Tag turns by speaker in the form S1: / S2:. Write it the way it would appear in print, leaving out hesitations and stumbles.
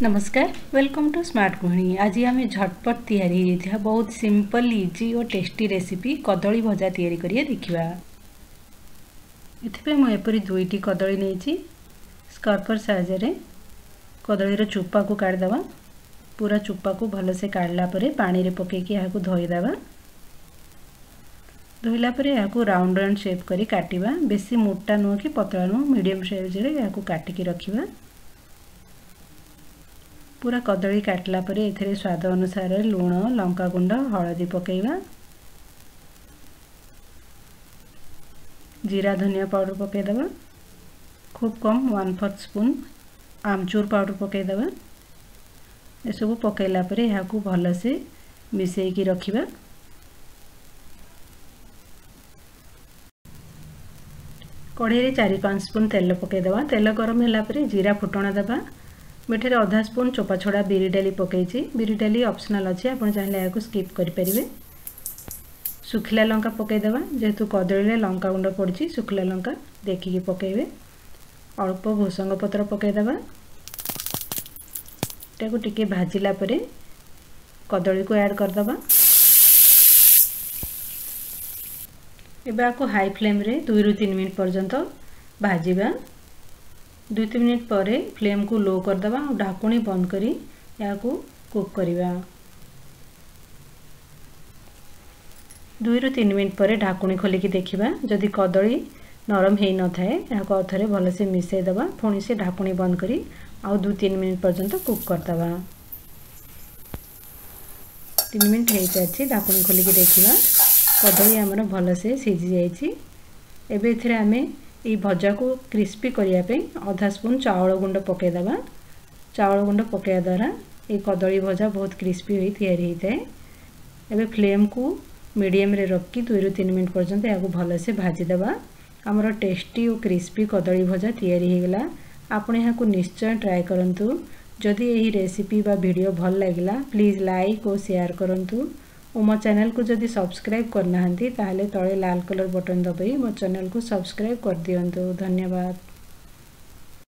S1: नमस्कार welcome to smart गृहिणी। आज आम झटपट तैयारी बहुत सिंपल इजी और टेस्टी रेसिपी कदली भजा तैयारी करिए देखिबा। एथिपे मु एपरी दुईटी कदली नेछि स्कारपर साहाय्य कदलीर चुप्पा को काट दबा। पूरा चुप्पा को भल से काढला परे पानी रे पकेकी याकू धोई दबा। धोइला परे याकू राउंड राउंड शेप करी काटिबा। बेसी मोटा नुह कि पतला नुह मीडियम साइज रे याकू काटिकी रखिबा। पूरा कदली काटला परे एथिरे स्वाद अनुसार लूण लंका गुंड हलदी पकेइबा। जीरा धनिया पाउडर पके दबा। खूब कम 1/4 स्पून आमचूर पाउडर पके दबा। ए सब पकेला परे याकू भल से मिसेई रखिबा। कढ़ाई रे 4-5 स्पून तेल पके दबा। तेल गरम होला परे जीरा फुटणा दबा। मिठे आधा स्पून चोपा छोड़ा बिरी डाली पकई। बिरी डाली ऑप्शनल अच्छे, आप चाहिए स्किप करें। सुखिला लंका पकईदे जेहेतु कदली लंका गुंड पड़ी सुखिला लंका देखिकी पकईबे। अल्प भूसंग पत्र पकईदे टे भाजिला परे कदली को ऐड करदबा। एबे आपको हाई फ्लेम रे 2 ରୁ 3 मिनट पर्यंत भाजिबा। 2-3 मिनट पर फ्लेम को लो कर दबा और ढाकुणी बंद करी याकू कुक करिबा। 2 ରୁ 3 मिनट पर ढाकुणी खोलिकी देखिबा। जदि कदली नरम हेई न थाए याकू आउथरे भल से मिसई दबा। पुणी से ढाकुणी बंद करी आउ 2-3 मिनट पर्यंत कुक कर दबा। 3 मिनट हेई सारछि। ढाकुणी खोलिकी देखिबा कदली हमर भल से सिझी जाइछि। एबे एथिरे आमे ये भजा को क्रिस्पी करने आधा स्पून चाउल गुंड पकईदबा। चाउल गुंड पकड़ा द्वारा ये कदली भजा बहुत क्रिस्पी हो तैयारी होता है। एबे फ्लेम को मीडियम रे रखी 2 ରୁ 3 मिनट पर्यंत या भल से भाजीदबा। आमर टेस्टी और क्रिस्पी कदली भजा तैयारी होगला। आपण यहाँ निश्चय ट्राए करंतु। जदि यही रेसिपी बा वीडियो भल लगिला प्लीज लाइक और शेयर करंतु। और मो चैनल को जदि सब्सक्राइब करना ताहले तले लाल कलर बटन दबाई मो चैनल को सब्सक्राइब कर दियंतु। धन्यवाद।